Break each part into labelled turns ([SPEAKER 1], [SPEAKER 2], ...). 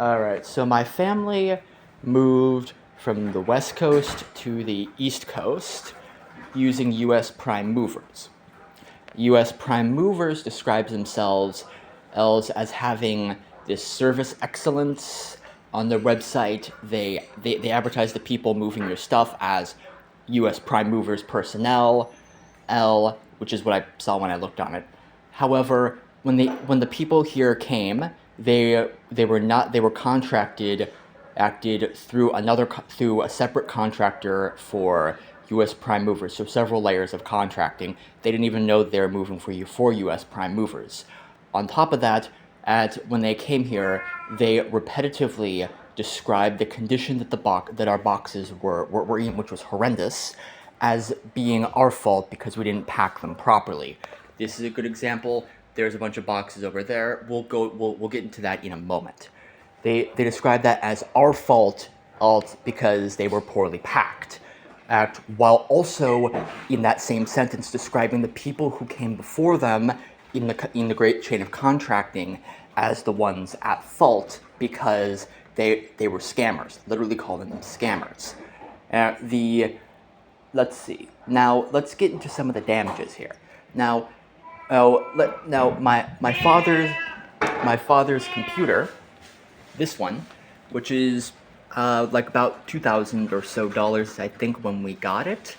[SPEAKER 1] Alright, so my family moved from the West Coast to the East Coast using US prime movers. US prime movers describes themselves as having this service excellence. On their website, they advertise the people moving your stuff as US prime movers personnel, which is what I saw when I looked on it. However, when the people here came, they were contracted acted through through a separate contractor for U.S. prime movers, so several layers of contracting. They didn't even know they were moving for U.S. prime movers. On top of that, when they came here, they repetitively described the condition that our boxes were in, which was horrendous, as being our fault because we didn't pack them properly. This is a good example. There's a bunch of boxes over there. We'll get into that in a moment. They describe that as our fault because they were poorly packed, while also in that same sentence describing the people who came before them in the great chain of contracting as the ones at fault because they were scammers. Literally calling them scammers. Let's see. Now let's get into some of the damages here. Now, my father's computer, this one, which is like about $2,000 or so, I think, when we got it.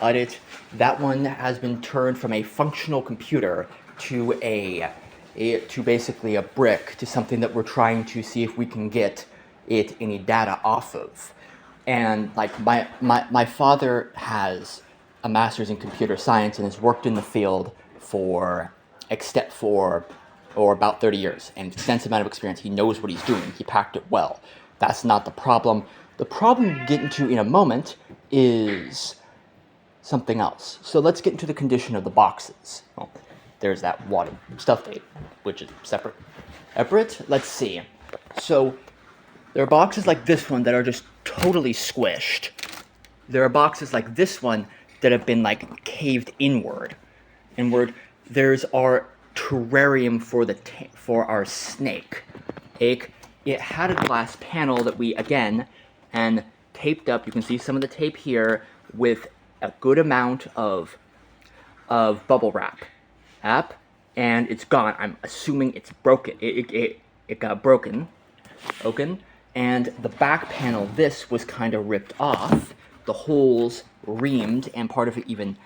[SPEAKER 1] That one has been turned from a functional computer to to basically a brick, to something that we're trying to see if we can get any data off of. And like my father has a master's in computer science and has worked in the field for about 30 years, and extensive amount of experience. He knows what he's doing. He packed it well. That's not the problem. The problem we get into in a moment is something else. So let's get into the condition of the boxes. Well, there's that water stuff tape, which is separate. Let's see. So there are boxes like this one that are just totally squished. There are boxes like this one that have been like caved inward. There's our terrarium for our snake. It had a glass panel that we again and taped up. You can see some of the tape here with a good amount of bubble wrap, and it's gone. I'm assuming it's broken. It got broken, and the back panel. This was kind of ripped off. The holes reamed, and part of it even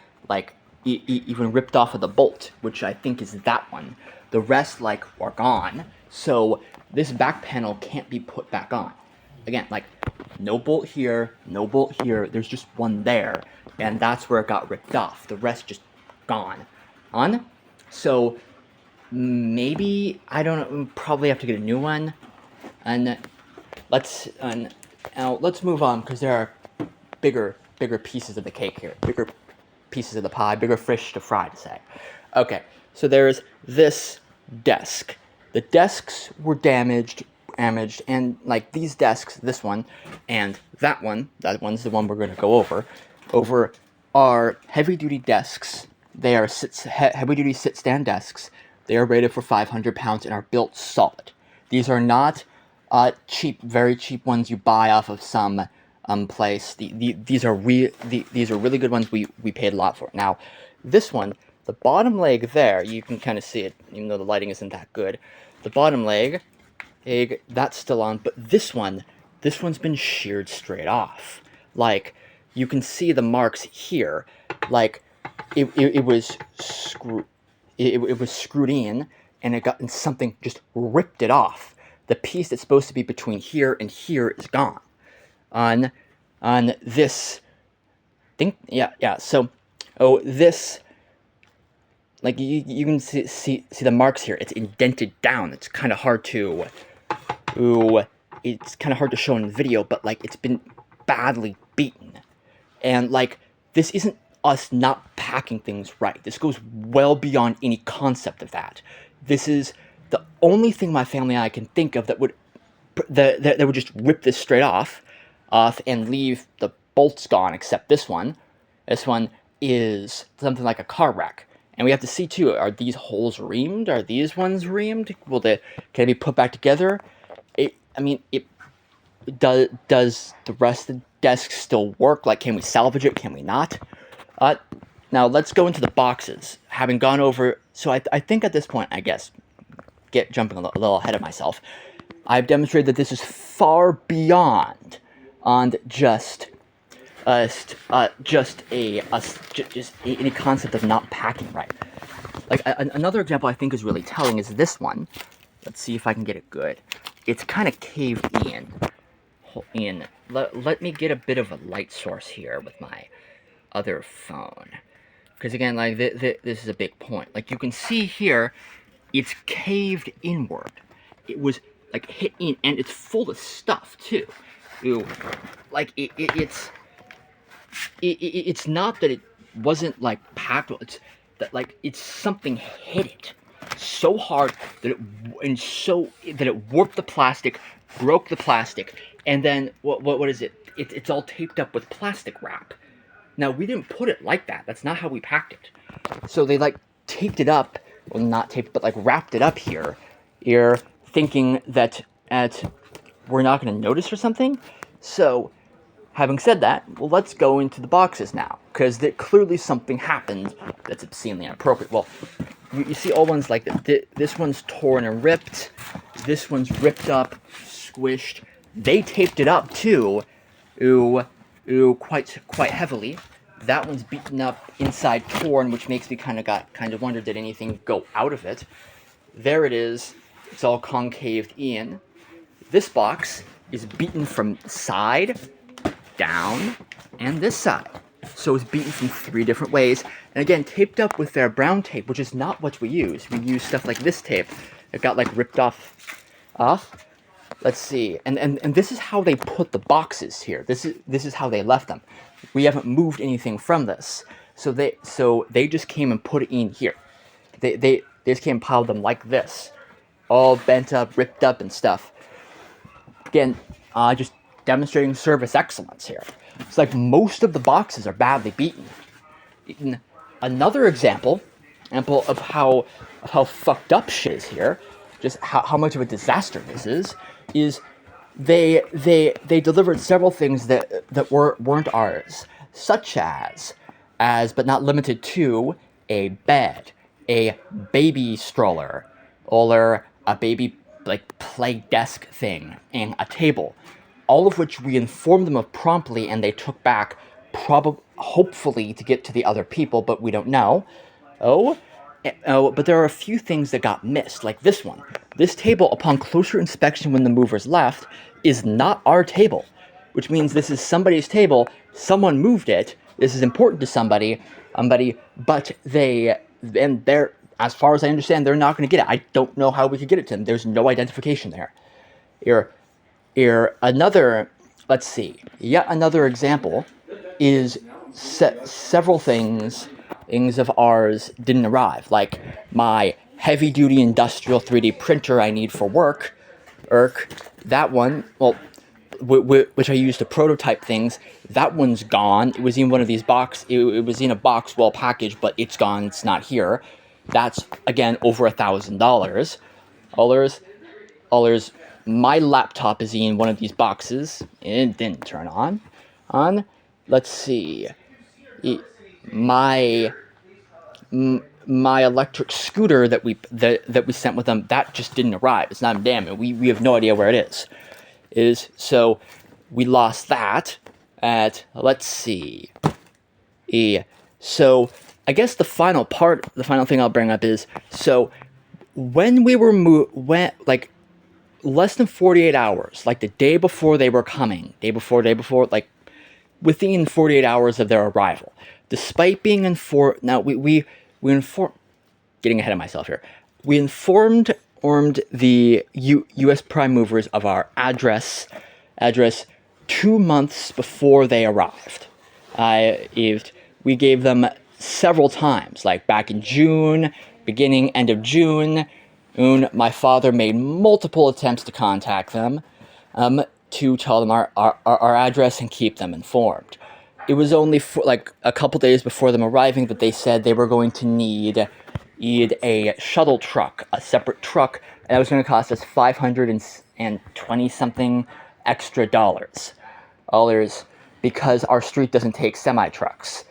[SPEAKER 1] even ripped off of the bolt, which I think is that one. The rest are gone. So this back panel can't be put back on. Again, no bolt here, no bolt here. There's just one there, and that's where it got ripped off. The rest just gone. So maybe, I don't know, we'll probably have to get a new one. And now let's move on, because there are bigger pieces of the cake here. Bigger pieces of the pie, bigger fish to fry, to say. Okay, so there's this desk. The desks were damaged, and these desks, this one and that one's the one we're going to go over are heavy-duty desks. They are heavy-duty sit-stand desks. They are rated for 500 pounds and are built solid. These are not cheap, very cheap ones you buy off of some place. These are really good ones. We paid a lot for. Now, this one, the bottom leg there, you can kind of see it, even though the lighting isn't that good. The bottom leg, that's still on, but this one's been sheared straight off. You can see the marks here. It was screwed in, and something just ripped it off. The piece that's supposed to be between here and here is gone. On this thing, so this, you can see the marks here. It's indented down. It's kind of hard to show in the video, but it's been badly beaten. And this isn't us not packing things right. This goes well beyond any concept of that. This is the only thing my family and I can think of that would just rip this straight off and leave the bolts gone, except this one. This one is something like a car wreck. And we have to see, too, are these holes reamed? Are these ones reamed? Can they be put back together? I mean, does the rest of the desk still work? Like, can we salvage it? Can we not? Uh, Now let's go into the boxes. Having gone over, so I think at this point, I guess, jumping a little ahead of myself, I've demonstrated that this is far beyond on just any concept of not packing right. Like another example I think is really telling is this one. Let's see if I can get it good. It's kind of caved in. Let me get a bit of a light source here with my other phone. Because again, like this is a big point. Like you can see here, it's caved inward. It was like hit in, and it's full of stuff too. Like it's not that it wasn't like packed. It's that like it's something hit it so hard that it warped the plastic, broke the plastic, and then what is it? It's all taped up with plastic wrap. Now, we didn't put it like that. That's not how we packed it. So they, like, taped it up. Well, not taped, but, like, wrapped it up here. You're thinking that we're not going to notice or something. So, having said that, well, let's go into the boxes now. Because clearly something happened that's obscenely inappropriate. Well, you see all ones like this one's torn and ripped. This one's ripped up, squished. They taped it up, too. Quite heavily. That one's beaten up, inside torn, which makes me kind of wonder, did anything go out of it? There it is. It's all concaved in. This box is beaten from side, down, and this side. So it's beaten from 3 different ways. And again, taped up with their brown tape, which is not what we use. We use stuff like this tape. It got like ripped off. Let's see, and this is how they put the boxes here. This is how they left them. We haven't moved anything from this, so they just came and put it in here. They just came and piled them like this, all bent up, ripped up, and stuff. Again, just demonstrating service excellence here. It's like most of the boxes are badly beaten. Another example of how fucked up shit is here, just how much of a disaster this is they delivered several things that weren't ours, such as but not limited to a bed, a baby stroller, or a baby like play desk thing, and a table, all of which we informed them of promptly, and they took back, hopefully to get to the other people, but we don't know. But there are a few things that got missed, like this one. This table, upon closer inspection when the movers left, is not our table, which means this is somebody's table. Someone moved it. This is important to somebody, but they're, as far as I understand, they're not going to get it. I don't know how we could get it to them. There's no identification there. Yet another example is several things of ours didn't arrive, like my heavy-duty industrial 3D printer I need for work, that one, well, which I used to prototype things, that one's gone. It was in one of these it was in a box, well packaged, but it's gone, it's not here. That's, again, over $1,000. Others, my laptop is in one of these boxes, and it didn't turn on. Let's see. My electric scooter that we sent with them, that just didn't arrive. It's not damn. We have no idea where it is. So we lost that at, let's see. So I guess the final thing I'll bring up is, so when we were like less than 48 hours, like the day before they were coming, day before, like within 48 hours of their arrival, despite being informed, now we informed, getting ahead of myself here, we informed the U.S. prime movers of our address 2 months before they arrived. We gave them several times, like back in June, end of June. My father made multiple attempts to contact them, to tell them our address and keep them informed. It was only for like a couple days before them arriving that they said they were going to need a shuttle truck, a separate truck, and that was going to cost us $500 $120-something extra dollars because our street doesn't take semi-trucks.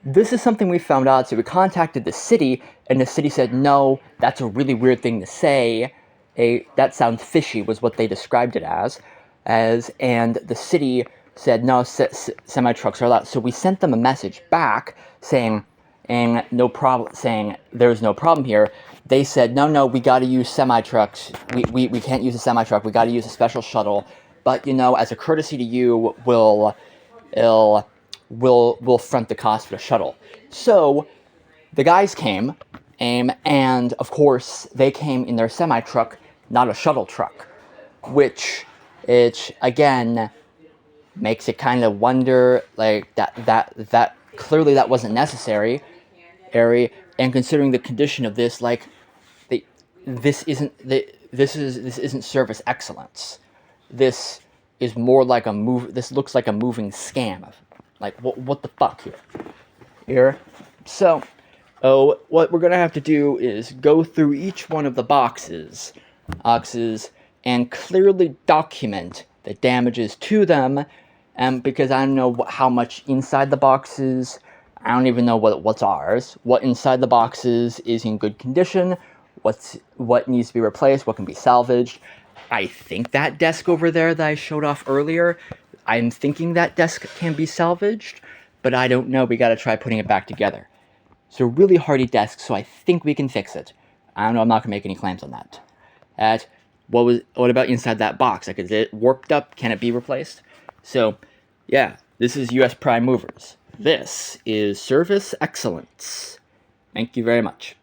[SPEAKER 1] This is something we found out, so we contacted the city, and the city said, no, that's a really weird thing to say. That sounds fishy, was what they described it as, and the city said, no, semi-trucks are allowed. So we sent them a message back saying, no problem, saying there's no problem here. They said, no, we got to use semi-trucks. We can't use a semi-truck. We got to use a special shuttle. But, as a courtesy to you, we'll front the cost for the shuttle. So the guys came, and of course they came in their semi-truck, not a shuttle truck, which again makes it kind of wonder, like, that clearly that wasn't necessary, and considering the condition of this, like, this isn't service excellence. This is more like this looks like a moving scam. Like, what the fuck here? So, what we're gonna have to do is go through each one of the boxes, and clearly document the damages to them, because I don't know how much inside the boxes. I don't even know what's ours. What inside the boxes is in good condition. What needs to be replaced. What can be salvaged. I think that desk over there that I showed off earlier, I'm thinking that desk can be salvaged, but I don't know. We gotta try putting it back together. It's a really hardy desk, so I think we can fix it. I don't know. I'm not gonna make any claims on that. What about inside that box? Like, is it warped up? Can it be replaced? So, yeah, this is US Prime Movers. This is Service Excellence. Thank you very much.